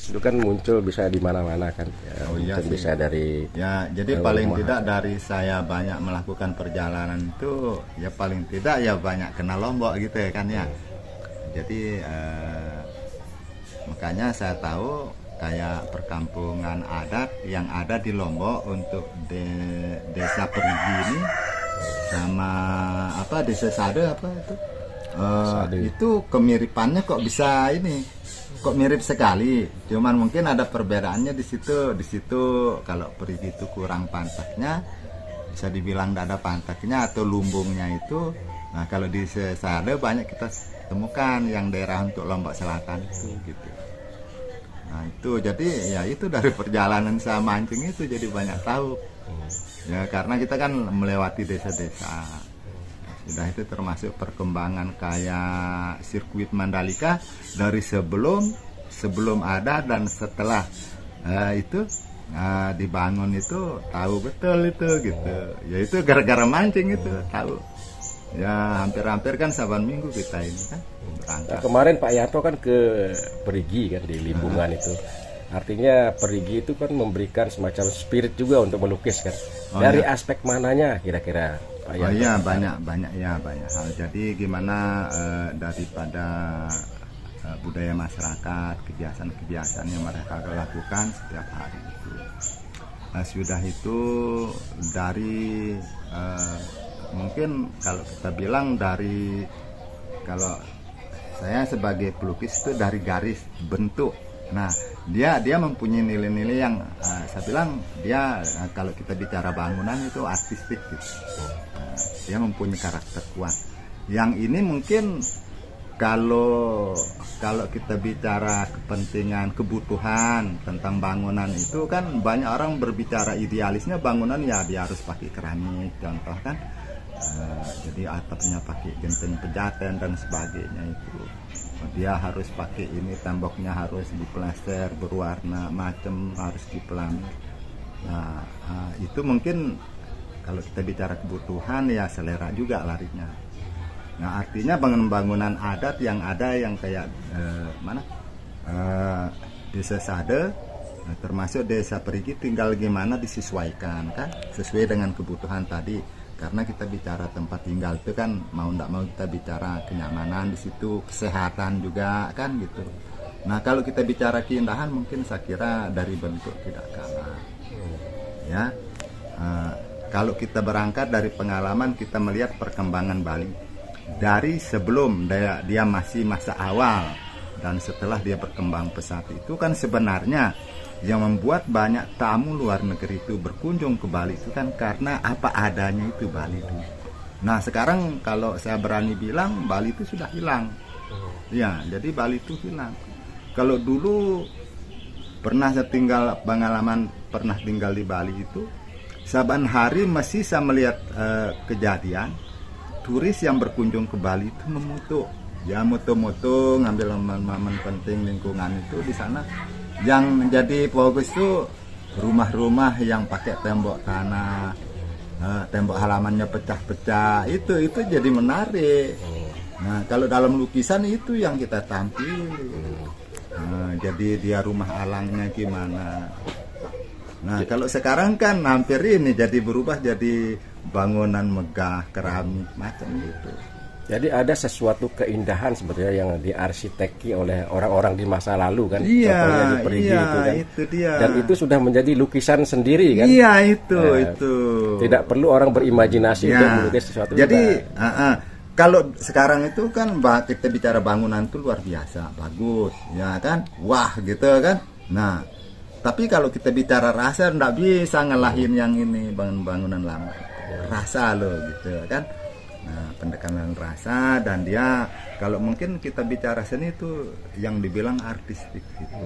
Itu kan muncul bisa di mana-mana kan ya, Oh iya sih. bisa dari Ya, jadi paling rumah. tidak dari saya banyak melakukan perjalanan itu, ya paling tidak ya banyak kenal Lombok gitu ya kan ya. Jadi makanya saya tahu kayak perkampungan adat yang ada di Lombok untuk desa Perigi ini sama apa desa Sade apa itu. Itu kemiripannya kok bisa ini, kok mirip sekali. Cuman mungkin ada perbedaannya di situ. Di situ kalau Perigi itu kurang pantatnya, bisa dibilang tidak ada pantatnya atau lumbungnya itu. Nah kalau di Sade banyak kita temukan yang daerah untuk Lombok Selatan itu gitu. Nah itu jadi ya itu dari perjalanan saya mancing itu jadi banyak tahu. Ya karena kita kan melewati desa-desa. Sudah itu termasuk perkembangan kayak sirkuit Mandalika dari sebelum ada dan setelah itu dibangun itu tahu betul itu gitu. Ya itu gara-gara mancing itu tahu. Ya hampir-hampir kan saban minggu kita ini kan berangkat. Nah, kemarin Pak Yanto kan ke Perigi kan di Limbungan itu. Artinya Perigi itu kan memberikan semacam spirit juga untuk melukis kan. Dari aspek mananya kira-kira Pak Yanto? Oh iya banyak hal. Jadi gimana daripada budaya masyarakat, kebiasaan-kebiasaan yang mereka lakukan setiap hari itu. Sudah itu dari mungkin kalau kita bilang dari, kalau saya sebagai pelukis itu dari garis bentuk. Nah dia mempunyai nilai-nilai yang saya bilang dia kalau kita bicara bangunan itu artistik gitu. Dia mempunyai karakter kuat. Yang ini mungkin kalau kita bicara kepentingan kebutuhan tentang bangunan itu kan banyak orang berbicara idealisnya bangunan ya dia harus pakai keramik contoh kan. Jadi atapnya pakai genteng pejaten dan sebagainya itu. Dia harus pakai ini, temboknya harus diplester berwarna macam, harus dipelangi. Nah, itu mungkin kalau kita bicara kebutuhan ya selera juga larinya. Nah, artinya bangunan-bangunan adat yang ada yang kayak desa Sade, termasuk desa Perigi tinggal gimana disesuaikan kan, sesuai dengan kebutuhan tadi. Karena kita bicara tempat tinggal itu kan mau tidak mau kita bicara kenyamanan di situ, kesehatan juga kan gitu. Nah kalau kita bicara keindahan mungkin saya kira dari bentuk tidak kalah. Ya, kalau kita berangkat dari pengalaman kita melihat perkembangan Bali dari sebelum dia masih masa awal dan setelah dia berkembang pesat itu kan sebenarnya yang membuat banyak tamu luar negeri itu berkunjung ke Bali itu kan karena apa adanya itu Bali itu. Nah sekarang kalau saya berani bilang Bali itu sudah hilang. Ya, jadi Bali itu hilang. Kalau dulu pernah saya pernah tinggal di Bali itu, saban hari masih saya melihat kejadian turis yang berkunjung ke Bali itu memutu, ya moto-moto ngambil momen penting lingkungan itu di sana. Yang menjadi fokus itu rumah-rumah yang pakai tembok tanah, tembok halamannya pecah-pecah, itu jadi menarik. Nah kalau dalam lukisan itu yang kita tampil. Jadi dia rumah alangnya gimana. Nah kalau sekarang kan hampir ini jadi berubah jadi bangunan megah, keramik macam gitu. Jadi ada sesuatu keindahan sebetulnya yang diarsiteki oleh orang-orang di masa lalu kan. Iya, Contohnya di Perigi iya, itu kan. itu dia. Dan itu sudah menjadi lukisan sendiri kan. Iya, itu. Tidak perlu orang berimajinasi untuk melukis sesuatu. Jadi kalau sekarang itu kan kita bicara bangunan itu luar biasa, bagus, ya kan, wah gitu kan. Nah, tapi kalau kita bicara rasa nggak bisa ngalahin yang ini bangunan lama, rasa loh gitu kan. Nah, pendekatan rasa, dan dia kalau mungkin kita bicara seni itu yang dibilang artistik gitu.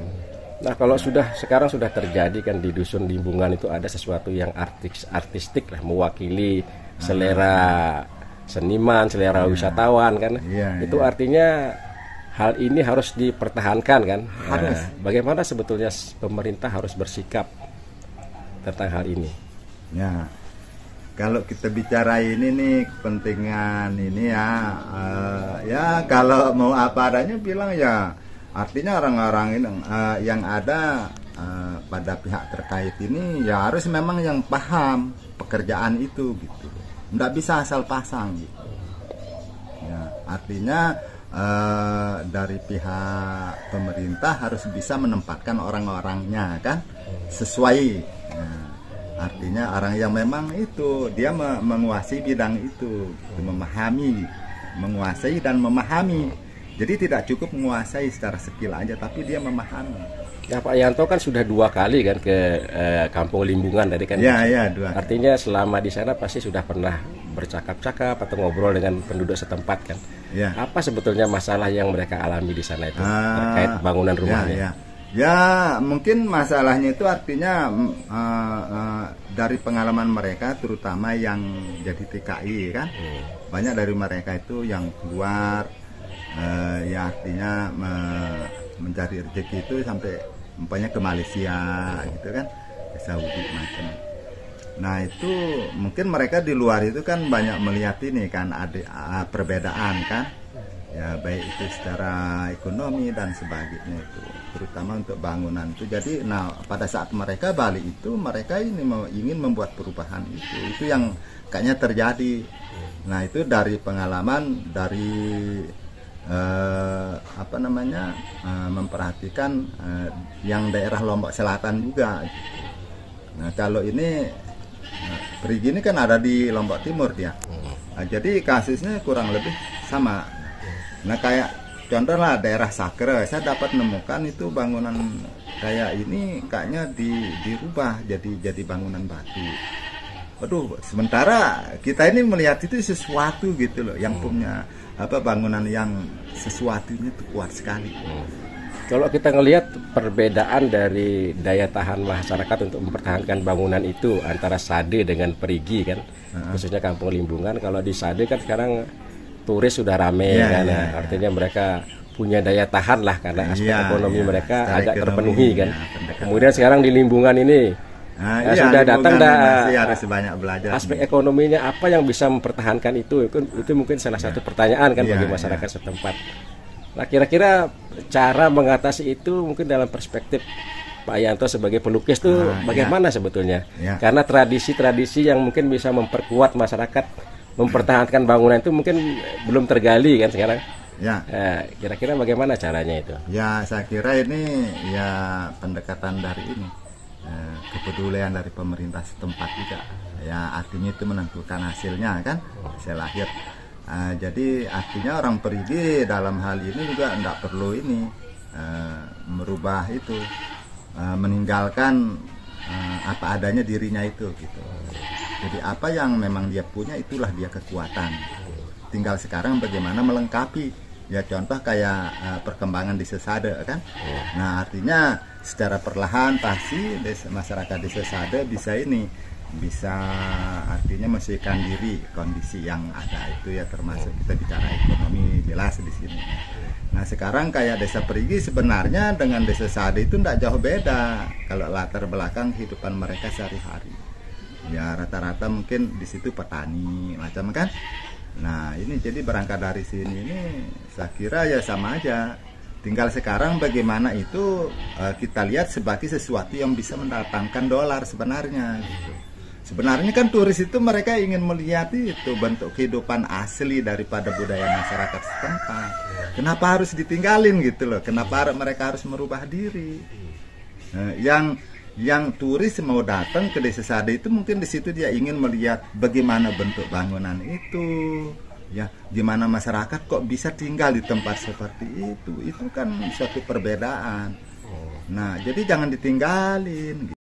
Nah, kalau sekarang sudah terjadi kan di Dusun Limbungan itu ada sesuatu yang artistik lah, mewakili selera seniman, selera wisatawan kan. Itu artinya hal ini harus dipertahankan kan. Harus. Bagaimana sebetulnya pemerintah harus bersikap tentang hal ini? Ya, kalau kita bicara ini nih kepentingan ini ya kalau mau apa adanya bilang ya, artinya orang-orang ini yang ada pada pihak terkait ini ya harus memang yang paham pekerjaan itu gitu, nggak bisa asal pasang gitu. Ya, artinya dari pihak pemerintah harus bisa menempatkan orang-orangnya kan sesuai. Artinya orang yang memang itu dia menguasai bidang itu, menguasai dan memahami. Jadi tidak cukup menguasai secara skill aja, tapi dia memahami. Ya, Pak Yanto kan sudah 2 kali kan ke Kampung Limbungan tadi kan. Iya, 2 kali. Artinya selama di sana pasti sudah pernah bercakap-cakap atau ngobrol dengan penduduk setempat kan. Ya. Apa sebetulnya masalah yang mereka alami di sana itu terkait bangunan rumahnya? Ya, mungkin masalahnya itu artinya dari pengalaman mereka, terutama yang jadi TKI kan, banyak dari mereka itu yang keluar, ya artinya mencari rezeki itu sampai umpamanya ke Malaysia gitu kan, ke Saudi macam. Nah itu mungkin mereka di luar itu kan banyak melihat ini kan ada perbedaan kan, ya baik itu secara ekonomi dan sebagainya itu, terutama untuk bangunan itu. Jadi pada saat mereka balik itu mereka ini ingin membuat perubahan itu yang kayaknya terjadi. Nah itu dari pengalaman dari memperhatikan yang daerah Lombok Selatan juga. Nah kalau ini Perigi ini kan ada di Lombok Timur dia. Nah, jadi kasusnya kurang lebih sama. Nah kayak contoh lah daerah Sakre, saya dapat menemukan itu bangunan kayak ini kayaknya dirubah jadi bangunan batu. Aduh, sementara kita ini melihat itu sesuatu gitu loh, yang punya bangunan yang sesuatunya itu kuat sekali. Kalau kita ngelihat perbedaan dari daya tahan masyarakat untuk mempertahankan bangunan itu antara Sade dengan Perigi kan, khususnya Kampung Limbungan. Kalau di Sade kan sekarang turis sudah rame kan, artinya mereka punya daya tahan lah karena aspek ekonomi mereka agak terpenuhi kan. Kemudian sekarang di Limbungan ini sudah datang harus banyak belajar. Aspek ekonominya apa yang bisa mempertahankan itu mungkin salah satu pertanyaan kan bagi masyarakat setempat. Nah kira-kira cara mengatasi itu mungkin dalam perspektif Pak Yanto sebagai pelukis tuh bagaimana sebetulnya? Karena tradisi-tradisi yang mungkin bisa memperkuat masyarakat mempertahankan bangunan itu mungkin belum tergali kan sekarang. Kira-kira bagaimana caranya itu? Ya saya kira ini ya pendekatan dari ini, kepedulian dari pemerintah setempat juga. Ya artinya itu menentukan hasilnya kan, hasil lahir. Jadi artinya orang Perigi dalam hal ini juga tidak perlu ini merubah itu, meninggalkan apa adanya dirinya itu gitu. Jadi apa yang memang dia punya itulah dia kekuatan. Tinggal sekarang bagaimana melengkapi. Ya contoh kayak perkembangan di Sesade kan. Nah artinya secara perlahan pasti masyarakat di Sesade bisa artinya menyesuaikan diri kondisi yang ada itu ya, termasuk kita bicara ekonomi jelas di sini. Nah sekarang kayak desa Perigi sebenarnya dengan desa Sade itu tidak jauh beda kalau latar belakang kehidupan mereka sehari-hari. Ya rata-rata mungkin di situ petani macam kan. Nah ini jadi berangkat dari sini ini saya kira ya sama aja. Tinggal sekarang bagaimana itu kita lihat sebagai sesuatu yang bisa mendatangkan dolar sebenarnya gitu. Sebenarnya kan turis itu mereka ingin melihat itu bentuk kehidupan asli daripada budaya masyarakat setempat. Kenapa harus ditinggalin gitu loh? Kenapa mereka harus merubah diri? Nah, yang turis mau datang ke Desa Sade itu mungkin di situ dia ingin melihat bagaimana bentuk bangunan itu, ya, gimana masyarakat kok bisa tinggal di tempat seperti itu. Itu kan suatu perbedaan. Nah, jadi jangan ditinggalin.